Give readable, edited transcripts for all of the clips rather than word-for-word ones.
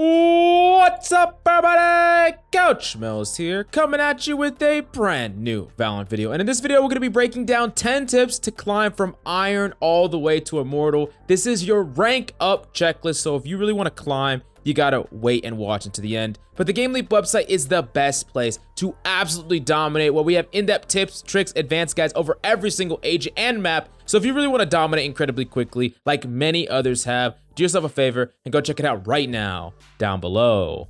What's up, everybody? Couch Mills here, coming at you with a brand new Valorant video. And in this video, we're going to be breaking down 10 tips to climb from Iron all the way to Immortal. This is your rank up checklist, so if you really want to climb, you gotta wait and watch until the end. But the GameLeap website is the best place to absolutely dominate, where we have in-depth tips, tricks, advanced guides over every single agent and map. So if you really want to dominate incredibly quickly, like many others have, do yourself a favor and go check it out right now, down below.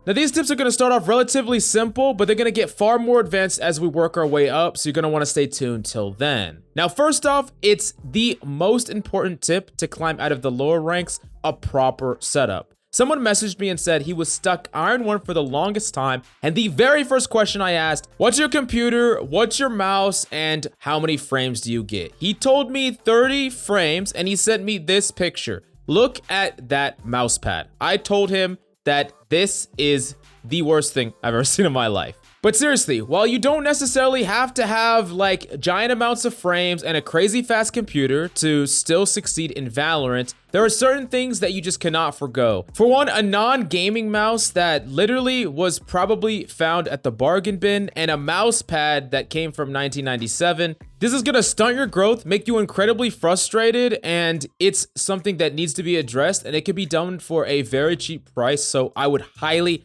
Now these tips are going to start off relatively simple, but they're going to get far more advanced as we work our way up, so you're going to want to stay tuned till then. Now first off, it's the most important tip to climb out of the lower ranks: a proper setup. Someone messaged me and said he was stuck Iron 1 for the longest time, and the very first question I asked, what's your computer, what's your mouse, and how many frames do you get? He told me 30 frames, and he sent me this picture. Look at that mouse pad. I told him that this is the worst thing I've ever seen in my life. But seriously, while you don't necessarily have to have like giant amounts of frames and a crazy fast computer to still succeed in Valorant, there are certain things that you just cannot forgo. For one, a non-gaming mouse that literally was probably found at the bargain bin, and a mouse pad that came from 1997. This is gonna stunt your growth, make you incredibly frustrated, and it's something that needs to be addressed, and it can be done for a very cheap price. So I would highly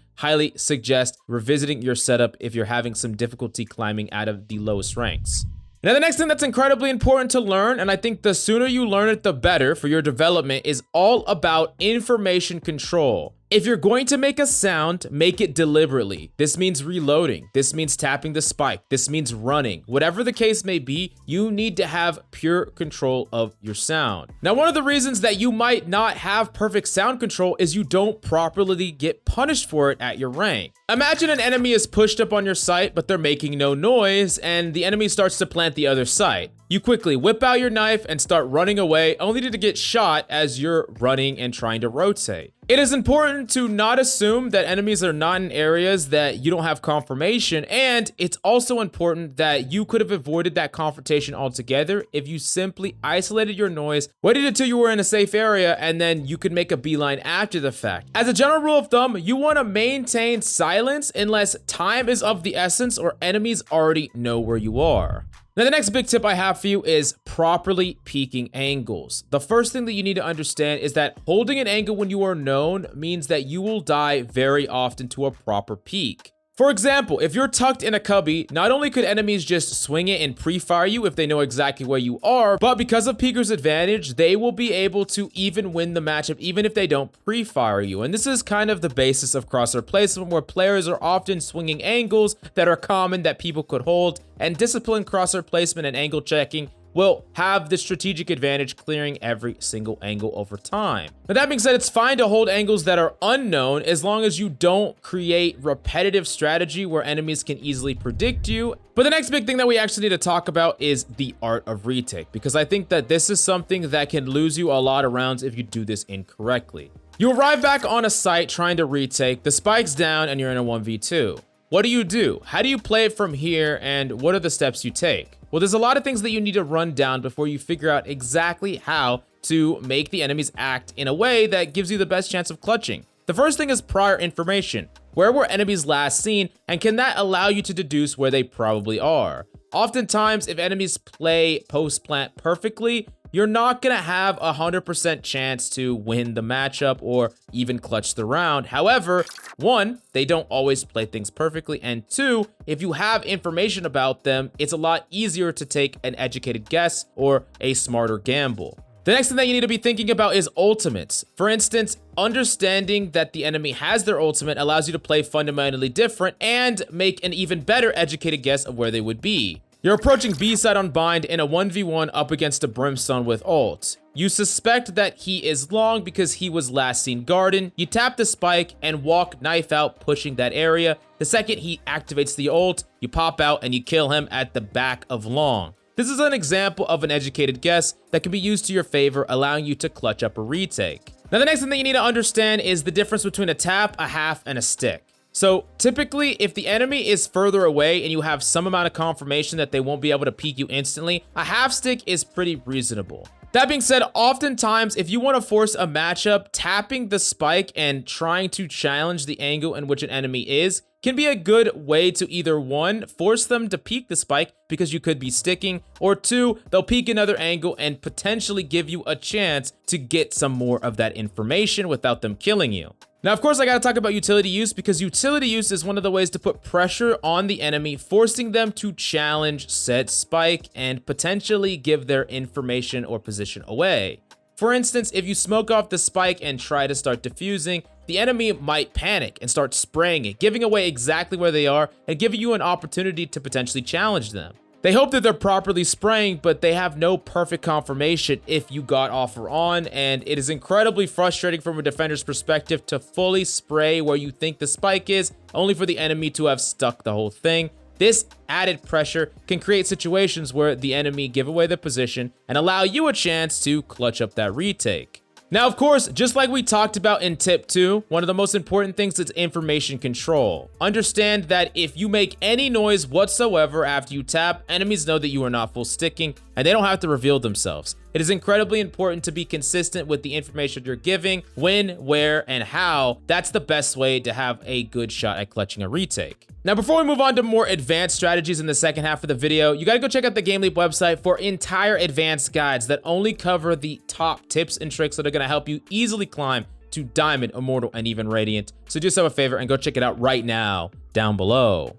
suggest revisiting your setup if you're having some difficulty climbing out of the lowest ranks. Now, the next thing that's incredibly important to learn, and I think the sooner you learn it, the better for your development, is all about information control. If you're going to make a sound, make it deliberately. This means reloading. This means tapping the spike. This means running. Whatever the case may be, you need to have pure control of your sound. Now, one of the reasons that you might not have perfect sound control is you don't properly get punished for it at your rank. Imagine an enemy is pushed up on your site, but they're making no noise, and the enemy starts to plant the other site. You quickly whip out your knife and start running away, only to get shot as you're running and trying to rotate. It is important to not assume that enemies are not in areas that you don't have confirmation, and it's also important that you could have avoided that confrontation altogether if you simply isolated your noise, waited until you were in a safe area, and then you could make a beeline after the fact. As a general rule of thumb, you want to maintain silence unless time is of the essence or enemies already know where you are. Now, the next big tip I have for you is properly peaking angles. The first thing that you need to understand is that holding an angle when you are known means that you will die very often to a proper peak. For example, if you're tucked in a cubby, not only could enemies just swing it and pre-fire you if they know exactly where you are, but because of peeker's advantage, they will be able to even win the matchup even if they don't pre-fire you. And this is kind of the basis of crosshair placement, where players are often swinging angles that are common that people could hold, and disciplined crosshair placement and angle checking will have the strategic advantage, clearing every single angle over time. Now, that being said, it's fine to hold angles that are unknown as long as you don't create repetitive strategy where enemies can easily predict you. But the next big thing that we actually need to talk about is the art of retake, because I think that this is something that can lose you a lot of rounds if you do this incorrectly. You arrive back on a site trying to retake, the spike's down, and you're in a 1v2. What do? How do you play it from here, and what are the steps you take? Well, there's a lot of things that you need to run down before you figure out exactly how to make the enemies act in a way that gives you the best chance of clutching. The first thing is prior information. Where were enemies last seen, and can that allow you to deduce where they probably are? Oftentimes, if enemies play post-plant perfectly, you're not gonna have 100% chance to win the matchup or even clutch the round. However, one, they don't always play things perfectly, and two, if you have information about them, it's a lot easier to take an educated guess or a smarter gamble. The next thing that you need to be thinking about is ultimates. For instance, understanding that the enemy has their ultimate allows you to play fundamentally different and make an even better educated guess of where they would be. You're approaching B side on bind in a 1v1 up against a Brimstone with ult. You suspect that he is long because he was last seen garden. You tap the spike and walk knife out, pushing that area. The second he activates the ult, you pop out and you kill him at the back of long. This is an example of an educated guess that can be used to your favor, allowing you to clutch up a retake. Now, the next thing that you need to understand is the difference between a tap, a half, and a stick. So typically, if the enemy is further away and you have some amount of confirmation that they won't be able to peek you instantly, a half stick is pretty reasonable. That being said, oftentimes, if you want to force a matchup, tapping the spike and trying to challenge the angle in which an enemy is can be a good way to either 1, force them to peek the spike because you could be sticking, or 2, they'll peek another angle and potentially give you a chance to get some more of that information without them killing you. Now, of course, I gotta talk about utility use because utility use is one of the ways to put pressure on the enemy, forcing them to challenge said spike and potentially give their information or position away. For instance, if you smoke off the spike and try to start defusing, the enemy might panic and start spraying it, giving away exactly where they are and giving you an opportunity to potentially challenge them. They hope that they're properly spraying, but they have no perfect confirmation if you got off or on, and it is incredibly frustrating from a defender's perspective to fully spray where you think the spike is, only for the enemy to have stuck the whole thing. This added pressure can create situations where the enemy give away their position and allow you a chance to clutch up that retake. Now, of course, just like we talked about in tip 2, one of the most important things is information control. Understand that if you make any noise whatsoever after you tap, enemies know that you are not full sticking and they don't have to reveal themselves. It is incredibly important to be consistent with the information you're giving, when, where, and how. That's the best way to have a good shot at clutching a retake. Now, before we move on to more advanced strategies in the second half of the video, you gotta go check out the GameLeap website for entire advanced guides that only cover the top tips and tricks that are gonna help you easily climb to Diamond, Immortal, and even Radiant. So do yourself a favor and go check it out right now down below.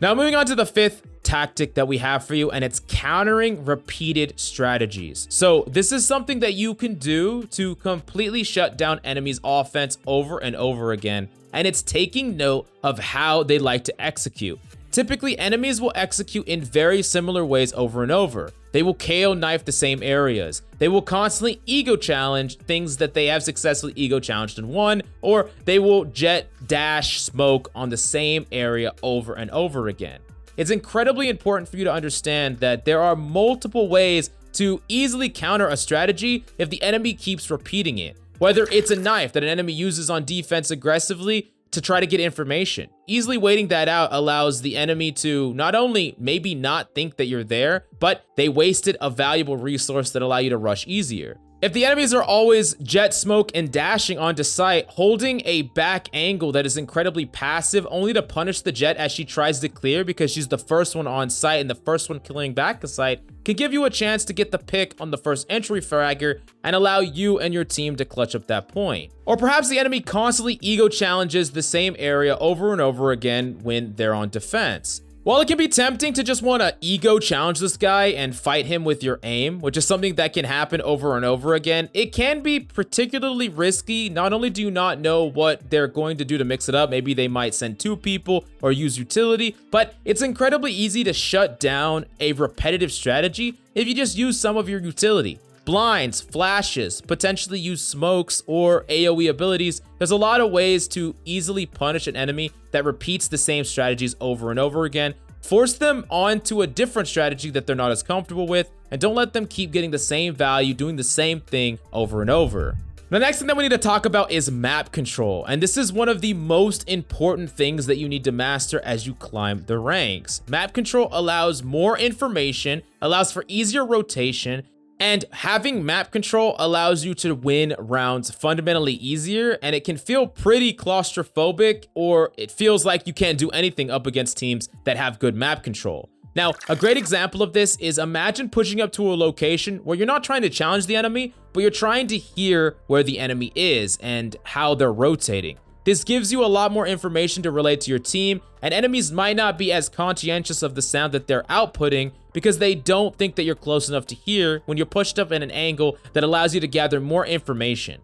Now, moving on to the 5th tactic that we have for you, and it's countering repeated strategies. So this is something that you can do to completely shut down enemies' offense over and over again, and it's taking note of how they like to execute. Typically, enemies will execute in very similar ways over and over. They will KO knife the same areas. They will constantly ego challenge things that they have successfully ego challenged and won, or they will jet dash smoke on the same area over and over again. It's incredibly important for you to understand that there are multiple ways to easily counter a strategy if the enemy keeps repeating it. Whether it's a knife that an enemy uses on defense aggressively to try to get information. Easily waiting that out allows the enemy to not only maybe not think that you're there, but they wasted a valuable resource that allow you to rush easier. If the enemies are always jet smoke and dashing onto site, holding a back angle that is incredibly passive only to punish the jet as she tries to clear because she's the first one on site and the first one killing back a site can give you a chance to get the pick on the first entry fragger and allow you and your team to clutch up that point. Or perhaps the enemy constantly ego challenges the same area over and over again when they're on defense. While it can be tempting to just want to ego challenge this guy and fight him with your aim, which is something that can happen over and over again, it can be particularly risky. Not only do you not know what they're going to do to mix it up, maybe they might send 2 people or use utility, but it's incredibly easy to shut down a repetitive strategy if you just use some of your utility. Blinds, flashes, potentially use smokes or AoE abilities. There's a lot of ways to easily punish an enemy that repeats the same strategies over and over again. Force them onto a different strategy that they're not as comfortable with, and don't let them keep getting the same value, doing the same thing over and over. The next thing that we need to talk about is map control, and this is one of the most important things that you need to master as you climb the ranks. Map control allows more information, allows for easier rotation, and having map control allows you to win rounds fundamentally easier, and it can feel pretty claustrophobic, or it feels like you can't do anything up against teams that have good map control. Now, a great example of this is imagine pushing up to a location where you're not trying to challenge the enemy, but you're trying to hear where the enemy is and how they're rotating. This gives you a lot more information to relate to your team, and enemies might not be as conscientious of the sound that they're outputting because they don't think that you're close enough to hear when you're pushed up at an angle that allows you to gather more information.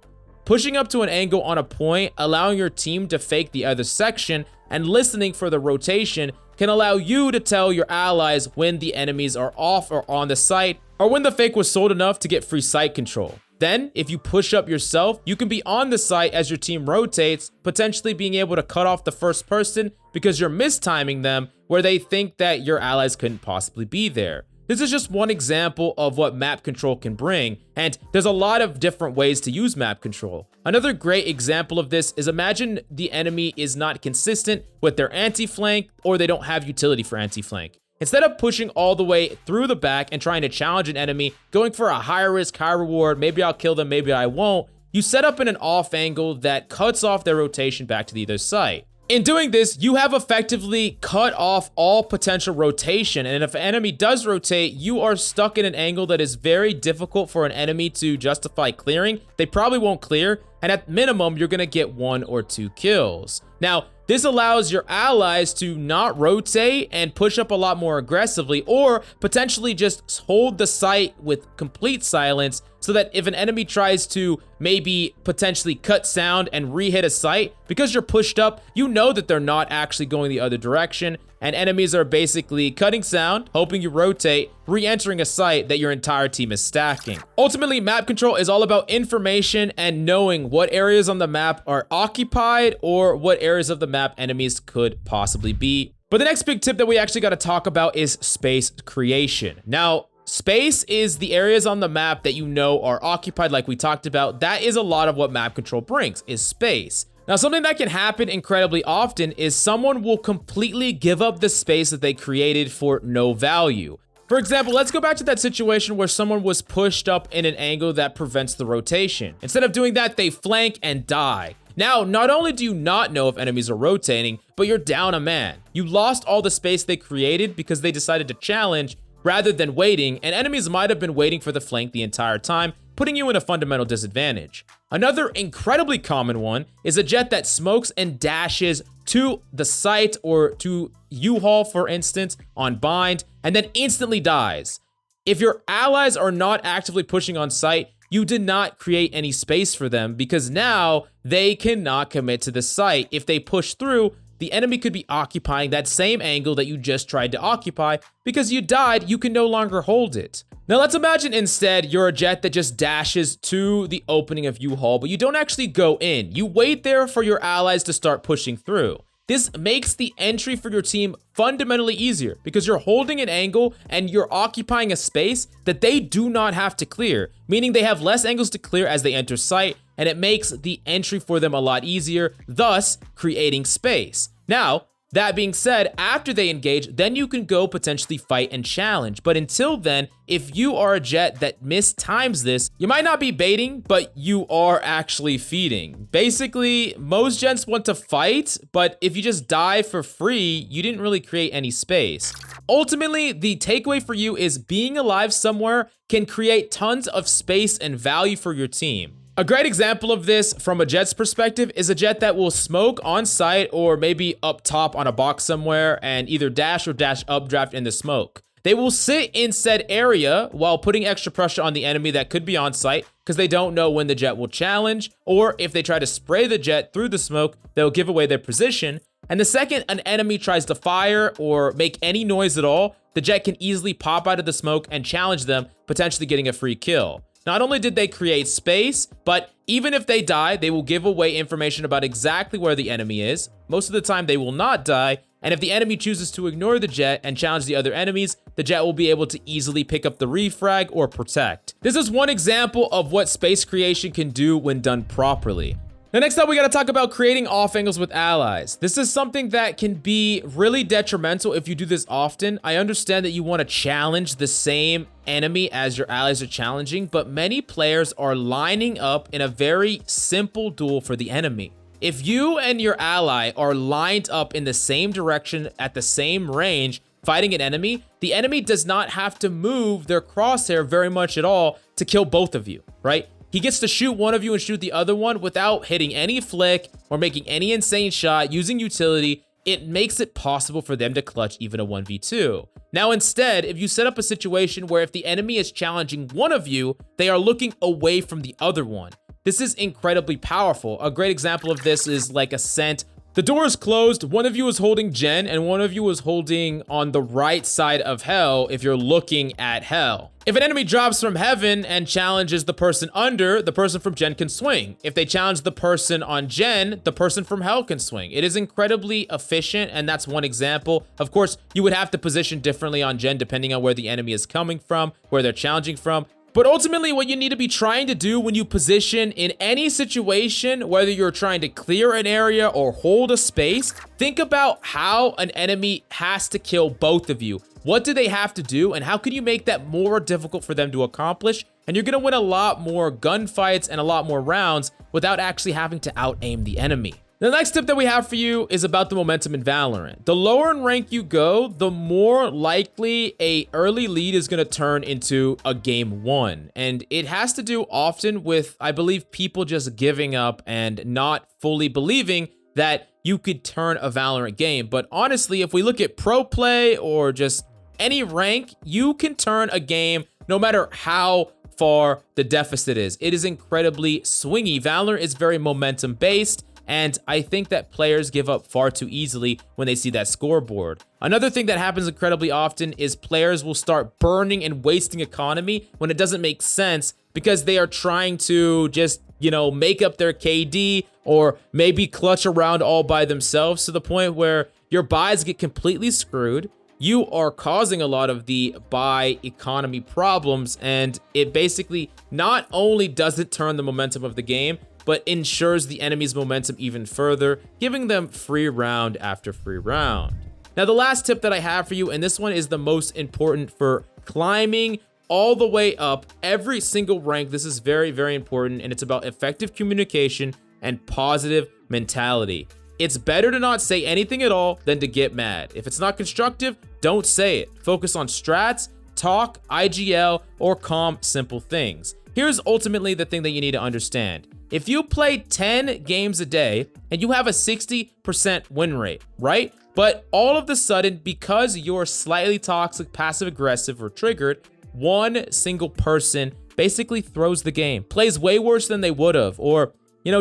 Pushing up to an angle on a point, allowing your team to fake the other section, and listening for the rotation can allow you to tell your allies when the enemies are off or on the site, or when the fake was sold enough to get free site control. Then, if you push up yourself, you can be on the site as your team rotates, potentially being able to cut off the first person because you're mistiming them where they think that your allies couldn't possibly be there. This is just one example of what map control can bring, and there's a lot of different ways to use map control. Another great example of this is imagine the enemy is not consistent with their anti-flank, or they don't have utility for anti-flank. Instead of pushing all the way through the back and trying to challenge an enemy, going for a high risk, high reward, maybe I'll kill them, maybe I won't, you set up in an off angle that cuts off their rotation back to the other side. In doing this, you have effectively cut off all potential rotation, and if an enemy does rotate, you are stuck in an angle that is very difficult for an enemy to justify clearing. They probably won't clear, and at minimum, you're gonna get 1 or 2 kills. Now, this allows your allies to not rotate and push up a lot more aggressively, or potentially just hold the site with complete silence so that if an enemy tries to maybe potentially cut sound and re-hit a site, because you're pushed up, you know that they're not actually going the other direction, and enemies are basically cutting sound, hoping you rotate, re-entering a site that your entire team is stacking. Ultimately, map control is all about information and knowing what areas on the map are occupied or what areas of the map enemies could possibly be. But the next big tip that we actually got to talk about is space creation. Now, space is the areas on the map that you know are occupied, like we talked about. That is a lot of what map control brings, is space. Now, something that can happen incredibly often is someone will completely give up the space that they created for no value. For example, let's go back to that situation where someone was pushed up in an angle that prevents the rotation. Instead of doing that, they flank and die. Now, not only do you not know if enemies are rotating, but you're down a man. You lost all the space they created because they decided to challenge rather than waiting, and enemies might have been waiting for the flank the entire time, putting you in a fundamental disadvantage. Another incredibly common one is a jet that smokes and dashes to the site or to U-Haul, for instance, on bind, and then instantly dies. If your allies are not actively pushing on site, you did not create any space for them because now they cannot commit to the site. If they push through, the enemy could be occupying that same angle that you just tried to occupy. Because you died, you can no longer hold it. Now let's imagine instead you're a jet that just dashes to the opening of U-Haul, but you don't actually go in. You wait there for your allies to start pushing through. This makes the entry for your team fundamentally easier because you're holding an angle and you're occupying a space that they do not have to clear, meaning they have less angles to clear as they enter site, and it makes the entry for them a lot easier, thus creating space. Now, that being said, after they engage, then you can go potentially fight and challenge. But until then, if you are a jet that mistimes this, you might not be baiting, but you are actually feeding. Basically, most jets want to fight, but if you just die for free, you didn't really create any space. Ultimately, the takeaway for you is being alive somewhere can create tons of space and value for your team. A great example of this from a jet's perspective is a jet that will smoke on site or maybe up top on a box somewhere and either dash or dash updraft in the smoke. They will sit in said area while putting extra pressure on the enemy that could be on site because they don't know when the jet will challenge, or if they try to spray the jet through the smoke, they'll give away their position. And the second an enemy tries to fire or make any noise at all, the jet can easily pop out of the smoke and challenge them, potentially getting a free kill. Not only did they create space, but even if they die, they will give away information about exactly where the enemy is. Most of the time, they will not die. And if the enemy chooses to ignore the jet and challenge the other enemies, the jet will be able to easily pick up the refrag or protect. This is one example of what space creation can do when done properly. Now, next up, we got to talk about creating off angles with allies. This is something that can be really detrimental if you do this often. I understand that you want to challenge the same enemy as your allies are challenging, but many players are lining up in a very simple duel for the enemy. If you and your ally are lined up in the same direction at the same range, fighting an enemy, the enemy does not have to move their crosshair very much at all to kill both of you, right? He gets to shoot one of you and shoot the other one without hitting any flick or making any insane shot using utility. It makes it possible for them to clutch even a 1v2. Now, instead, if you set up a situation where if the enemy is challenging one of you, they are looking away from the other one. This is incredibly powerful. A great example of this is like Ascent. The door is closed, one of you is holding Gen, and one of you is holding on the right side of Hell if you're looking at Hell. If an enemy drops from Heaven and challenges the person under, the person from Gen can swing. If they challenge the person on Gen, the person from Hell can swing. It is incredibly efficient, and that's one example. Of course, you would have to position differently on Gen depending on where the enemy is coming from, where they're challenging from. But ultimately, what you need to be trying to do when you position in any situation, whether you're trying to clear an area or hold a space, think about how an enemy has to kill both of you. What do they have to do, and how can you make that more difficult for them to accomplish? And you're gonna win a lot more gunfights and a lot more rounds without actually having to out-aim the enemy. The next tip that we have for you is about the momentum in Valorant. The lower in rank you go, the more likely a early lead is going to turn into a game won. And it has to do often with, I believe, people just giving up and not fully believing that you could turn a Valorant game. But honestly, if we look at pro play or just any rank, you can turn a game no matter how far the deficit is. It is incredibly swingy. Valorant is very momentum based. And I think that players give up far too easily when they see that scoreboard. Another thing that happens incredibly often is players will start burning and wasting economy when it doesn't make sense because they are trying to just, make up their KD or maybe clutch around all by themselves to the point where your buys get completely screwed. You are causing a lot of the buy economy problems, and it basically not only doesn't turn the momentum of the game, but ensures the enemy's momentum even further, giving them free round after free round. Now, the last tip that I have for you, and this one is the most important for climbing all the way up every single rank. This is very, very important, and it's about effective communication and positive mentality. It's better to not say anything at all than to get mad. If it's not constructive, don't say it. Focus on strats, talk, IGL, or calm, simple things. Here's ultimately the thing that you need to understand. If you play 10 games a day and you have a 60% win rate, right? But all of a sudden, because you're slightly toxic, passive aggressive, or triggered, one single person basically throws the game, plays way worse than they would have, or,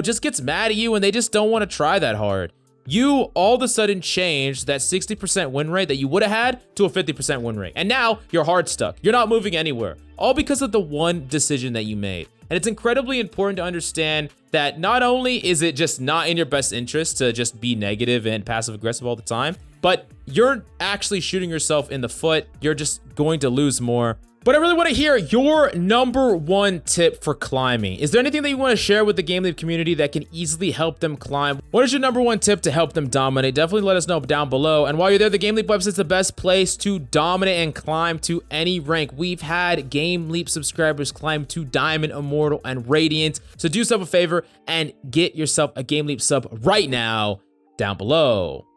just gets mad at you and they just don't want to try that hard. You all of a sudden change that 60% win rate that you would have had to a 50% win rate. And now you're hard stuck. You're not moving anywhere, all because of the one decision that you made. And it's incredibly important to understand that not only is it just not in your best interest to just be negative and passive aggressive all the time, but you're actually shooting yourself in the foot. You're just going to lose more. But I really want to hear your #1 tip for climbing. Is there anything that you want to share with the GameLeap community that can easily help them climb? What is your #1 tip to help them dominate? Definitely let us know down below. And while you're there, the GameLeap website is the best place to dominate and climb to any rank. We've had GameLeap subscribers climb to Diamond, Immortal, and Radiant. So do yourself a favor and get yourself a GameLeap sub right now down below.